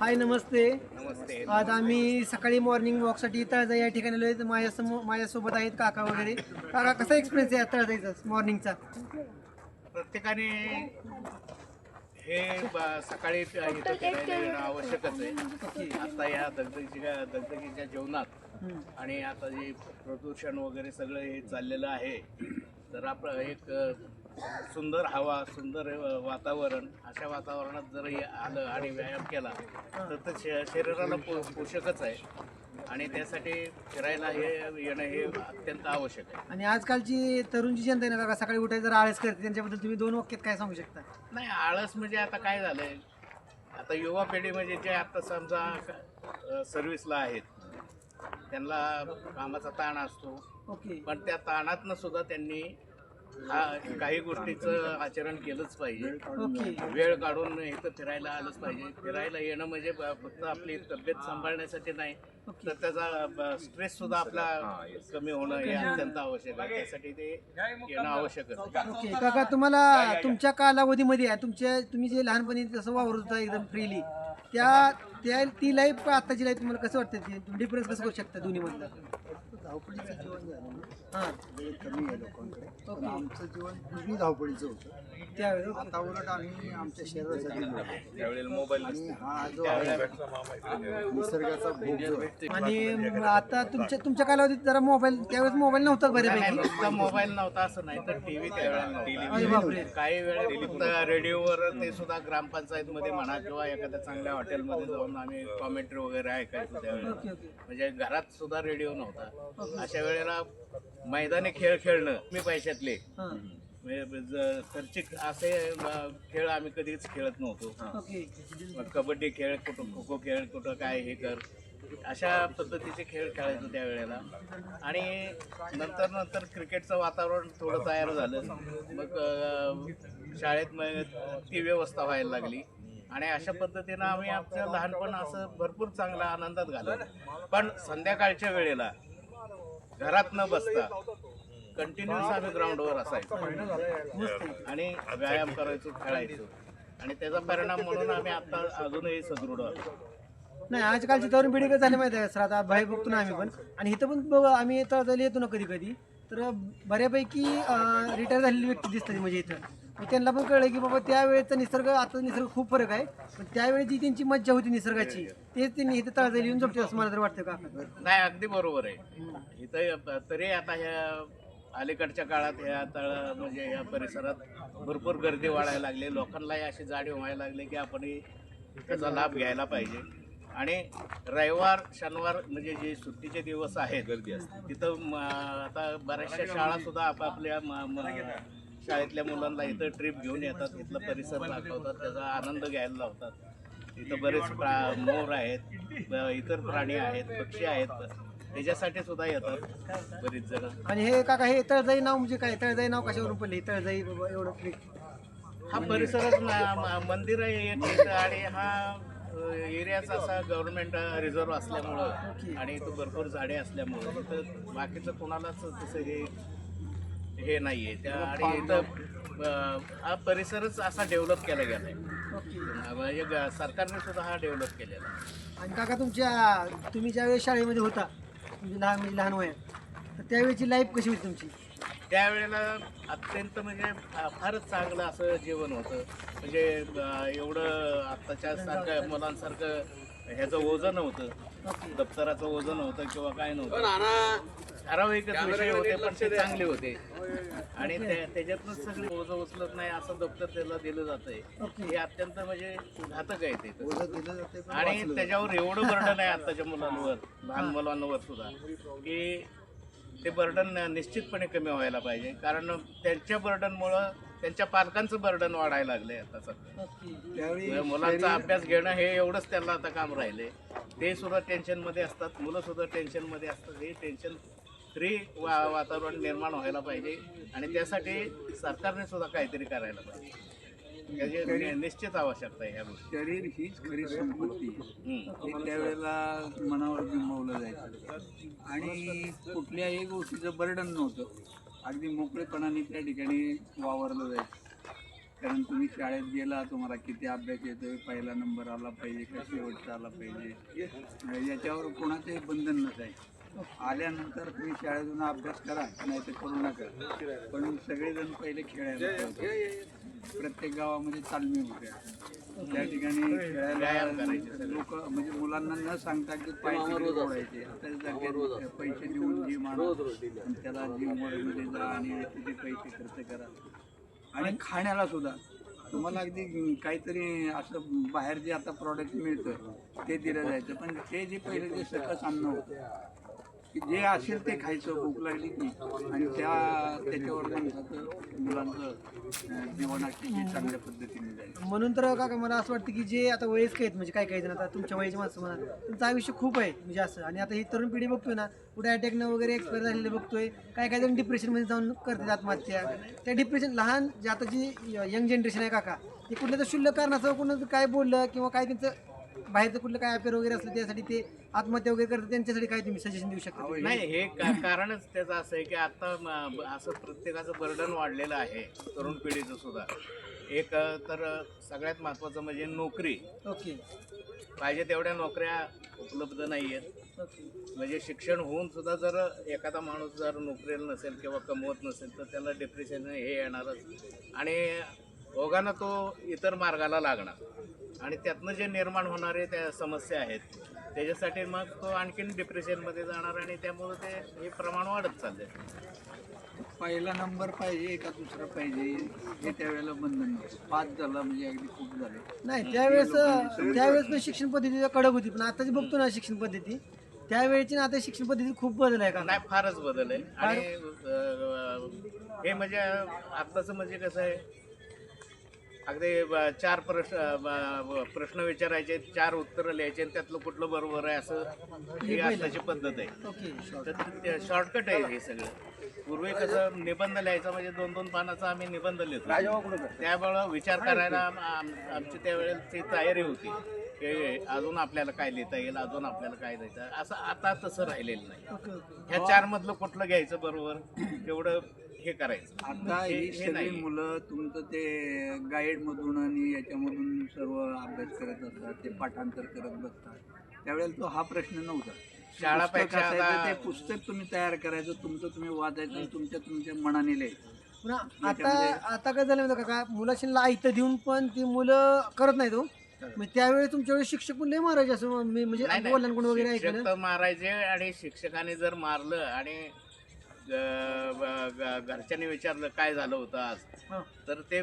हाय नमस्ते. नमस्ते. आज आम्ही सकाळी मॉर्निंग वॉकसाठी तळजाई या ठिकाणी आलो आहे. माझ्यासोबत आहेत काका वगैरे. काका कसा एक्सपिरियन्स आहे तळजाईचा मॉर्निंगचा? प्रत्येकाने हे सकाळी इथं फिरायला येणं आवश्यकच आहे. आता या दगदगीच्या जीवनात आणि आता जे प्रदूषण वगैरे सगळं हे चाललेलं आहे, तर आपलं एक सुंदर हवा, सुंदर वातावरण, अशा वातावरणात जर आलं आणि व्यायाम केला तर ते शरीराला पोषकच आहे आणि त्यासाठी फिरायला येणं हे अत्यंत आवश्यक आहे. आणि आजकालची तरुण जी जनता आहे ना काका, सकाळी उठायचं जरा आळस करते, त्यांच्याबद्दल तुम्ही 2 वाक्यात काय सांगू शकता? नाही, आळस म्हणजे आता काय झालंय, आता युवा पिढी म्हणजे जे आता समजा सर्व्हिसला आहेत, त्यांना कामाचा ताण असतो, ओके. पण त्या ताणातनं सुद्धा त्यांनी काही गोष्टीचं आचरण केलंच पाहिजे. ओके. वेळ काढून इथं फिरायला आलंच पाहिजे. फिरायला येणं म्हणजे फक्त आपली तब्येत सांभाळण्यासाठी नाही, तर त्याचा स्ट्रेस सुद्धा आपला कमी होणं हे अत्यंत आवश्यक आहे. त्यासाठी ते येणं आवश्यकच आहे. ओके काका, तुम्हाला तुमच्या कालावधीमध्ये तुम्ही जे लहानपणी जसं वावरत होता एकदम फ्रीली, ती लाईफ आताची लाईफ तुम्हाला कसं वाटतं? ते डिफरन्स कसं करू शकता दोन्हीमधलं? धावपळीचं जीवन झालं ना, हां. वेळ कमी आहे लोकांकडे. पण ओके. आमचं जीवन पूर्वी धावपळीचं होतं. त्यावेळेस आता उलट आम्ही आमच्या शरीरासाठी लढतो. त्यावेळेला मोबाईल आणि हा जो आहे निसर्गाचा भोग जो आहे, आणि आता तुमच्या कालावधीत जरा मोबाईल, त्यावेळेस मोबाईल नव्हता बऱ्यापैकी. नुसता मोबाईल नव्हता असं नाही, तर टीव्ही त्यावेळेला अरे बापरे. नव्हती. काही वेळेला फक्त रेडिओवर, ते सुद्धा ग्रामपंचायत मध्ये म्हणा किंवा एखाद्या चांगल्या हॉटेलमध्ये जाऊन आम्ही कॉमेंट्री वगैरे ऐकायचो त्यावेळेला. Okay okay. म्हणजे घरात सुद्धा रेडिओ नव्हता. अशा वेळेला मैदानी खेळ खेळणं कमी पैशातले, हां. म्हणजे खर्चिक असे खेळ आम्ही कधीच खेळत नव्हतो. ओके. मग कबड्डी खेळ, कुठं खो खो खेळ, कुठं काय हे कर, अशा पद्धतीचे खेळ खेळायचो त्यावेळेला. आणि नंतर क्रिकेटचं वातावरण थोडं तयार झालं. मग शाळेत मग ती व्यवस्था व्हायला लागली आणि अशा पद्धतीनं आम्ही आमचं लहानपण असं भरपूर चांगला आनंदात घालवलं. पण संध्याकाळच्या वेळेला घरात न बसता कंटिन्युअस आम्ही ग्राउंडवर असायचो आणि व्यायाम करायचो, खेळायचो, आणि त्याचा परिणाम म्हणून आम्ही आता अजूनही सदृढ आहोत. नाही, आजकालची तरुण पिढी कसं झाली माहिती आहे सर, आता बाहेर बघतो ना आम्ही पण, आणि इथं पण बघ आम्ही तळजाईला येतो ना कधी कधी, तर बऱ्यापैकी रिटायर झालेली व्यक्ती दिसतात म्हणजे इथं. मग त्यांना पण कळलं की बाबा त्यावेळेचा निसर्ग, आता निसर्ग खूप फरक आहे. पण त्यावेळी जी त्यांची मज्जा होती निसर्गाची, तेच त्यांनी इथं तळजाईला येऊन जपते असं मला तर वाटतं का? नाही, अगदी बरोबर आहे. इथं तरी आता ह्या अलीकडच्या काळात ह्या म्हणजे ह्या परिसरात भरपूर गर्दी वाढायला लागली. लोकांनाही अशी जाणीव व्हायला लागली की आपणही त्याचा लाभ घ्यायला पाहिजे. आणि रविवार, शनिवार म्हणजे जे सुट्टीचे दिवस आहेत, गर्दी असते तिथं. आता बऱ्याचशा शाळा सुद्धा आपापल्या शाळेतल्या मुलांना इथं ट्रिप घेऊन येतात, इथला परिसर दाखवतात, त्याचा आनंद घ्यायला लावतात. इथं बरेच मोर आहेत, इतर प्राणी आहेत, पक्षी आहेत, त्याच्यासाठी सुद्धा येतात बरीच जण. आणि हे काका, हे तळजाई नाव म्हणजे काय? तळजाई नाव कशावरून पडले तळजाई बाबा एवढं ट्रिक? हा परिसरच मंदिर आहे एक इथं, आणि हा एरियाचा असा गव्हर्नमेंट रिझर्व असल्यामुळं आणि इथं भरपूर झाडे असल्यामुळं इथं बाकीचं कोणालाच तसं हे नाही आहे त्या. आणि इथं हा परिसरच असा डेव्हलप केला गेला आहे, म्हणजे सरकारने सुद्धा हा डेव्हलप केलेला आहे. आणि काका, तुम्ही ज्यावेळेस शाळेमध्ये होता, म्हणजे लहान वयात, तर त्यावेळेची लाईफ कशी होती तुमची? त्यावेळेला अत्यंत म्हणजे फारच चांगलं असं जेवण होतं. म्हणजे एवढं आत्ताच्या सारखं मुलांसारखं ह्याचं ओझं नव्हतं, दप्तराचं ओझं नव्हतं किंवा काय नव्हतं. ठराविकच विषय होते, पण ते चांगले होते. आणि त्याच्यातूनच सगळे ओझं उचलत नाही असं दप्तर त्याला दिलं जातंय. हे अत्यंत म्हणजे घातक आहे ते. ओझं दिलं जाते पण आणि वाचलं त्याच्यावर एवढं बर्डन आहे आत्ताच्या मुलांवर, लहान मुलांवर सुद्धा, की ते बर्डन निश्चितपणे कमी व्हायला पाहिजे. कारण त्यांच्या बर्डनमुळं त्यांच्या पालकांचं बर्डन वाढायला लागलंय आता सध्या. त्यावेळी मुलांचा अभ्यास घेणं हे एवढंच त्यांना आता काम राहिलंय. ते सुद्धा टेन्शनमध्ये असतात, मुलं सुद्धा टेन्शनमध्ये असतात. हे टेन्शन फ्री वातावरण निर्माण व्हायला पाहिजे आणि त्यासाठी सरकारने सुद्धा काहीतरी करायला पाहिजे. त्याची निश्चित आवश्यकता आहे ह्या गोष्टी. शरीर हीच खरी संपत्ती हे त्यावेळेला मनावर बिंबवलं जायचं आणि कुठल्याही गोष्टीचं बर्डन नव्हतं. अगदी मोकळेपणाने त्या ठिकाणी वावरलं जायचं. कारण तुम्ही शाळेत गेला तुम्हाला किती अभ्यास येतोय, पहिला नंबर आला पाहिजे का शेवटचा आला पाहिजे, याच्यावर कोणाचंही बंधन नसायचं. आल्यानंतर तुम्ही शाळेतून अभ्यास करा नाही तर करू नका, पण सगळेजण पहिले खेळायला जायचे. प्रत्येक गावामध्ये तालमी होत्या, त्या ठिकाणी खेळायला लोक म्हणजे मुलांना न सांगता की पायचे ओढायचे. आता जागेत पैसे देऊन जिम आणा आणि त्याला जिम मध्ये जा आणि तिथे पैसे खर्च करा. आणि खाण्याला सुद्धा तुम्हाला अगदी काहीतरी असं बाहेर जे आता प्रॉडक्ट मिळतं ते दिलं जायचं, पण ते जे पहिले जे सकस अन्न होतं की जे असेल ते खायचं भूक लागली की, आणि त्याच्यावर माणसाचं मुलांचं जीवन अतिशय चांगल्या पद्धतीने जायचं. म्हणून तर काका मला असं वाटतं की जे आता वयस्क आहेत म्हणजे काही जण आता तुमच्या वयाची माणसं म्हणा, तुमचं आयुष्य खूप आहे म्हणजे असं, आणि आता ही तरुण पिढी बघतोय ना कुठे अटॅकनं वगैरे एक्सपायर झालेले बघतोय, काही जण डिप्रेशनमध्ये जाऊन करतात आत्महत्या. त्या डिप्रेशन लहान जे आता जी यंग जनरेशन आहे काका, ते कुठल्या तर क्षुल्लक कारणाचं कोणाचं काय बोललं किंवा काय त्यांचं बाहेरचं कुठलं काय अफेअर वगैरे असलं त्यासाठी ते आत्महत्या वगैरे करतात, त्यांच्यासाठी काय तुम्ही सजेशन देऊ शकता? नाही, हे कारणच त्याचं असं आहे की आता असं प्रत्येकाचं बर्डन वाढलेलं आहे, तरुण पिढीचं सुद्धा. एक तर सगळ्यात महत्त्वाचं म्हणजे नोकरी. ओके पाहिजे तेवढ्या नोकऱ्या उपलब्ध नाही आहेत. म्हणजे शिक्षण होऊन सुद्धा जर एखादा माणूस जर नोकरीला नसेल किंवा कमवत नसेल तर त्याला डिप्रेशन हे येणारच, आणि ओघानं तो इतर मार्गाला लागणार, आणि त्यातनं जे निर्माण होणारे त्या समस्या आहेत त्याच्यासाठी मग तो आणखीन डिप्रेशनमध्ये जाणार, आणि त्यामुळे ते हे प्रमाण वाढत चाललंय. पहिला नंबर पाहिजे का दुसरा पाहिजे हे त्यावेळेला बंधन नव्हतं. 5 झाला म्हणजे अगदी खूप झाले. नाही त्यावेळेस पण शिक्षण पद्धती कडक होती, पण आता जे बघतो ना शिक्षण पद्धती त्यावेळेची ना आता शिक्षण पद्धतीत खूप बदल आहे का? नाही, फारच बदल आहे. आणि हे म्हणजे आत्ताचं म्हणजे कसं आहे, अगदी 4 प्रश्न विचारायचे, 4 उत्तरं लिहायचे आणि त्यातलं कुठलं बरोबर आहे असं ही आत्ताची पद्धत आहे. ओके तर शॉर्टकट आहे हे सगळं. पूर्वी कसं निबंध लिहायचा म्हणजे 2-2 पानाचा आम्ही निबंध लिहितो, त्यामुळं विचार करायला आमची त्यावेळेची तयारी होती की अजून आपल्याला काय लिहिता येईल, अजून आपल्याला काय द्यायचं. असं आता तसं राहिलेलं नाही. ह्या 4 मधलं कुठलं घ्यायचं बरोबर तेवढं हे करायचं. आता ही सगळी मुलं तुमचं ते गाईड मधून आणि याच्यामधून सर्व अभ्यास करत असतात, ते पाठांतर करत बसतात. त्यावेळेला तो हा प्रश्न नव्हता. शाळापेक्षा पुस्तक असायचं, आता ते पुस्तक तुम्ही तयार करायचं, तुमचं तुम्ही वाचायचं, तुमच्या मनाने लिहायचं. पुन्हा आता काय झालं माहिती का, मुलाशीला आयतं देऊन पण ती मुलं करत नाही तो. मग त्यावेळेस तुमच्यावेळेस शिक्षक पण लय मारायचे असं मी म्हणजे वडिलांकडून वगैरे शिक्षक ऐकलं. तर मारायचे, आणि शिक्षकाने जर मारलं आणि घरच्यांनी विचारलं काय झालं होतं आज, हां. तर ते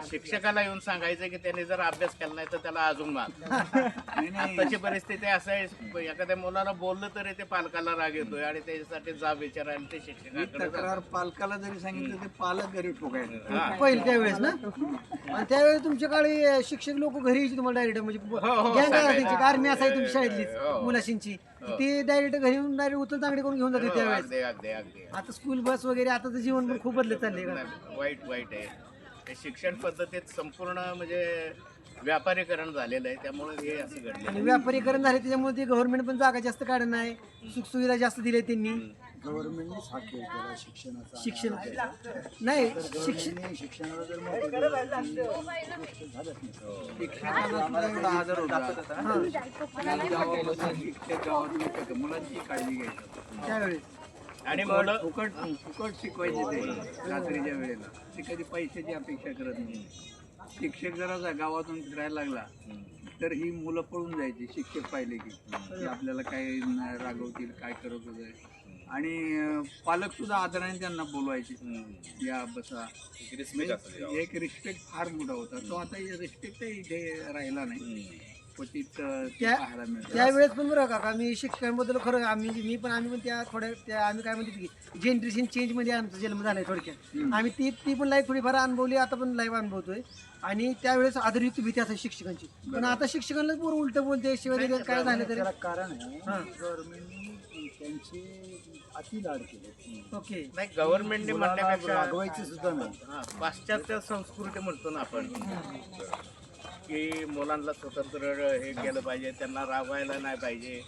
शिक्षकाला येऊन सांगायचं की त्याने जर अभ्यास केला नाही तर त्याला अजून मार. नाही, नाही. आताची परिस्थिती असं आहे, एखाद्या मुलाला बोललं तरी ते पालकाला राग येतोय, आणि त्याच्यासाठी जाब विचारायला ते ही शिक्षकाकडे तक्रार पालकाला जरी सांगितलं ते पालक घरी ठोकायचं. हा. पहिले त्यावेळेस ना, आणि त्यावेळेस तुमच्या काळी शिक्षक लोक घरी यायचे तुम्हाला डायरेक्ट म्हणजे हो, गँग सांगायचे. असायची, आर्मी असायची तुमच्या शाळेतली हो. मुलाशींची, ती डायरेक्ट घरी येऊन डायरेक्ट उचल तांगडी करून घेऊन जाते त्यावेळेस. अगदी अगदी अगदी आता स्कूल बस वगैरे आताचं जीवन पण खूप बदलत चालले का? वाईट आहे. हे शिक्षण पद्धतीत संपूर्ण म्हणजे व्यापारीकरण झालेलं आहे, त्यामुळे हे असं घडलं. आणि व्यापारीकरण झाले त्याच्यामुळे ते गव्हर्नमेंट पण जागा जास्त काढत नाही, सुखसुविधा जास्त दिल्या त्यांनी. गव्हर्नमेंटनेच हा खेळ केला शिक्षणाचा. शिक्षण नाही गव्हर्नमेंटने शिक्षणाला जर महत्त्व दिलं तर ही गोष्ट झालंच नाही. शिक्षकाला सुद्धा एवढा आदर होता. आणि गावापासून शिक्षक गावात येतात, मुलांची काळजी घ्यायची. त्यावेळेस. आणि मुलं फुकट शिकवायचे ते रात्रीच्या वेळेला. ते कधी पैशाची अपेक्षा करत नाही. शिक्षक जरा गावातून फिरायला लागला तर ही मुलं पळून जायची शिक्षक पाहिले की आपल्याला काय रागवतील, काय करत होते. आणि पालक सुद्धा आदराने त्यांना बोलवायचे, या बसा. एक रिस्पेक्ट फार मोठा होता. तो आता रिस्पेक्ट इथे राहिला नाही. क्वचित पाहायला मिळतं. त्यावेळेस पण बरं का मी शिक्षकांबद्दल खरं आम्ही पण त्या थोड्या आम्ही काय म्हणतो की जनरेशन चेंजमध्ये आमचा जन्म झाला आहे थोडक्यात. आम्ही ती पण लाईफ थोडीफार अनुभवली, आता पण लाईफ अनुभवतोय. आणि त्यावेळेस आदरयुक्त भीती असायची शिक्षकांची, पण आता शिक्षकांना पूर्ण उलटं बोलते, शिवाय काय झालं तरी. त्याला कारण आहे गव्हर्नमेंटने त्यांची अति लाड केले. ओके. नाही, गव्हर्नमेंटने म्हणण्यापेक्षा रागवायचे सुद्धा नाही. पाश्चात्य संस्कृती म्हणतो ना आपण, की मुलांना स्वतंत्र हे केलं पाहिजे, त्यांना रागवायला नाही पाहिजे,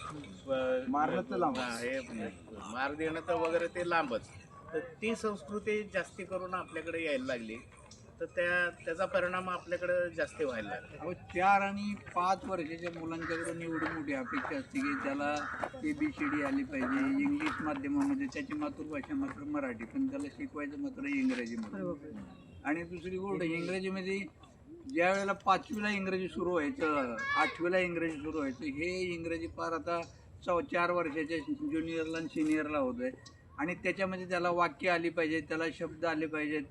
मारलं तर लांब. हे मार देणं तर वगैरे ते लांबच. तर ती संस्कृती जास्ती करून आपल्याकडे यायला लागली. तर त्याचा परिणाम आपल्याकडे जास्त व्हायला लागला. अहो 4 आणि 5 वर्षाच्या मुलांच्याकडून एवढी मोठी अपेक्षा असते की त्याला ABCD आली पाहिजे. इंग्लिश माध्यमामध्ये त्याची मातृभाषा मात्र मराठी, पण त्याला शिकवायचं मात्र इंग्रजीमध्ये. आणि दुसरी गोष्ट, इंग्रजीमध्ये ज्या वेळेला 5वीला इंग्रजी सुरू व्हायचं, 8वीला इंग्रजी सुरू व्हायचं, हे इंग्रजी फार आता 4 वर्षाच्या ज्युनियरला आणि सिनियरला होत आहे. आणि त्याच्यामध्ये त्याला वाक्य आली पाहिजे, त्याला शब्द आले पाहिजेत.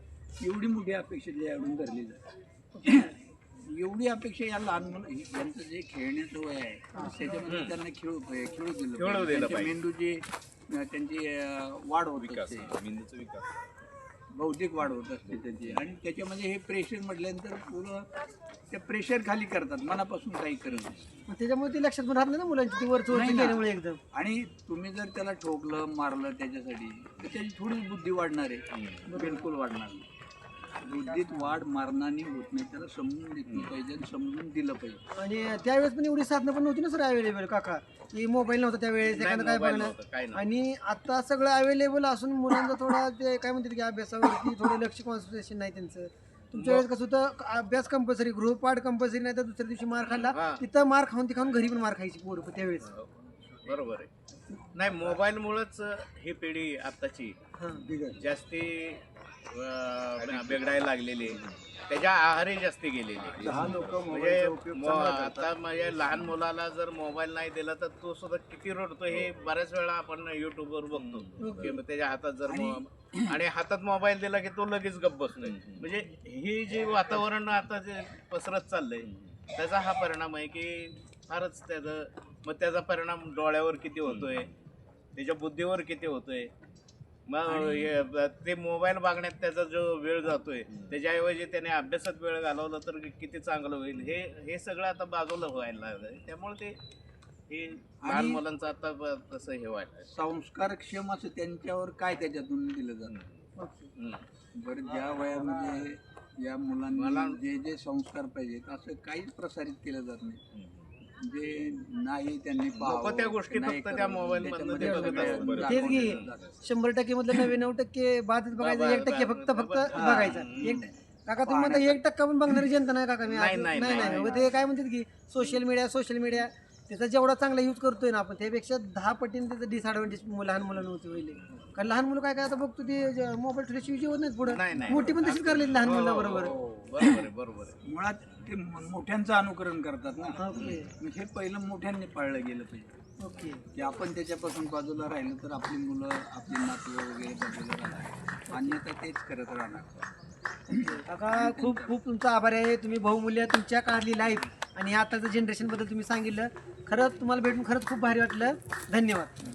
एवढी मोठी अपेक्षा याकडून धरली जाते. एवढी अपेक्षा या लहान मुलं, यांचं जे खेळण्याचं वय आहे त्याच्यामध्ये त्यांना खेळू दिलं पाहिजे. मेंदूची त्यांची वाढ होत असते, मेंदूचा विकास, बौद्धिक वाढ होत असते त्यांची. आणि त्याच्यामध्ये हे प्रेशर म्हटल्यानंतर पुढं त्या प्रेशर खाली करतात, मनापासून काही करत नाही. त्याच्यामुळे ते लक्षात पण राहत नाही ना मुलांची, ती वरच नाही ना. गेल्यामुळे एकदम. आणि तुम्ही जर त्याला ठोकलं मारलं त्याच्यासाठी, तर त्याची थोडीच बुद्धी वाढणार आहे, बिलकुल वाढणार नाही. बुद्धीत वाढ मारणाने होत नाही, त्याला समजून घेतलं पाहिजे आणि समजून दिलं पाहिजे. आणि त्यावेळेस पण एवढी साधनं पण नव्हती ना सर अवेलेबल काका, की मोबाईल नव्हता त्यावेळेस, एखादं काय मोबाईल बघणं. नव्हतं, काय नव्हतं. आणि आता सगळं अवेलेबल असून मुलांचं थोडा ते काय म्हणतात की अभ्यासावरती थोडं लक्ष, कॉन्सन्ट्रेशन नाही त्यांचं. तुमच्या वेळेस कसं होतं, अभ्यास कंपल्सरी, गृहपाठ कंपल्सरी, नाही तर दुसऱ्या दिवशी मार खाल्ला हा. तिथं मार खाऊन घरी पण मार खायची पोरं त्यावेळेस. बरोबर आहे. नाही, मोबाईलमुळेच ही पिढी आत्ताची जास्ती बिघडायला लागलेली आहे. त्याच्या आहारी जास्ती गेलेली आहे. लहान लोक म्हणजे आता म्हणजे लहान मुलाला जर मोबाईल नाही दिला तर तो सुद्धा किती रडतो हे बऱ्याच वेळा आपण युट्यूबवर बघतो. की त्याच्या हातात जर आणि हातात मोबाईल दिला की तो लगेच गप्प बसतोय. म्हणजे ही जी वातावरण आता जे पसरत चाललंय त्याचा हा परिणाम आहे की फारच त्याचा परिणाम डोळ्यावर किती होतोय, त्याच्या बुद्धीवर किती होतोय. मग ते मोबाईल बघण्यात त्याचा जो वेळ जातोय त्याच्याऐवजी त्याने अभ्यासात वेळ घालवला तर किती चांगलं होईल. हे सगळं आता बाजूला व्हायला लागलंय. त्यामुळे हे लहान मुलांचं आता तसं हे व्हायला. संस्कारक्षम असं त्यांच्यावर काय त्याच्यातून दिलं जातं. बरं, ज्या वयामध्ये या मुलांना जे जे संस्कार पाहिजेत असं काहीच प्रसारित केलं जात नाही. म्हणजे नाही त्यांनी लोकं त्या गोष्टी फक्त त्या मोबाईल मधनं ते बघत असतात. तेच की 100% मधलं 99% बाधित बघायचं, 1% फक्त बघायचं. काका तुम्ही म्हणता 1% पण बघणारी जनता नाही काका. मी नाही. ते काय म्हणतात की सोशल मीडिया त्याचा जेवढा चांगला यूज करतोय ना आपण, त्यापेक्षा 10 पटीने त्याचं डिसएडव्हान्टेज लहान मुलांना होते पहिले. कारण लहान मुलं काय आता बघतो ते मोबाईल थोडे यूज होत नाहीत पुढे. मोठी पण तशीच करले लहान मुलाबरोबर. बरोबर आहे. मुळात ते मोठ्यांचं अनुकरण करतात ना. हे पहिलं मोठ्यांनी पाळलं गेलं पाहिजे. ओके. की आपण त्याच्यापासून बाजूला राहिलं तर आपली मुलं, आपली नातू वगैरे बाजूला राहणार, अन्यथा तेच करत राहणार. काका खूप खूप तुमचा आभार आहे. तुम्ही बहुमूल्य तुमच्या काढली लाईफ आणि आताचं जनरेशन बद्दल तुम्ही सांगितलं. खरंच तुम्हाला भेटून खरंच खूप भारी वाटलं. धन्यवाद.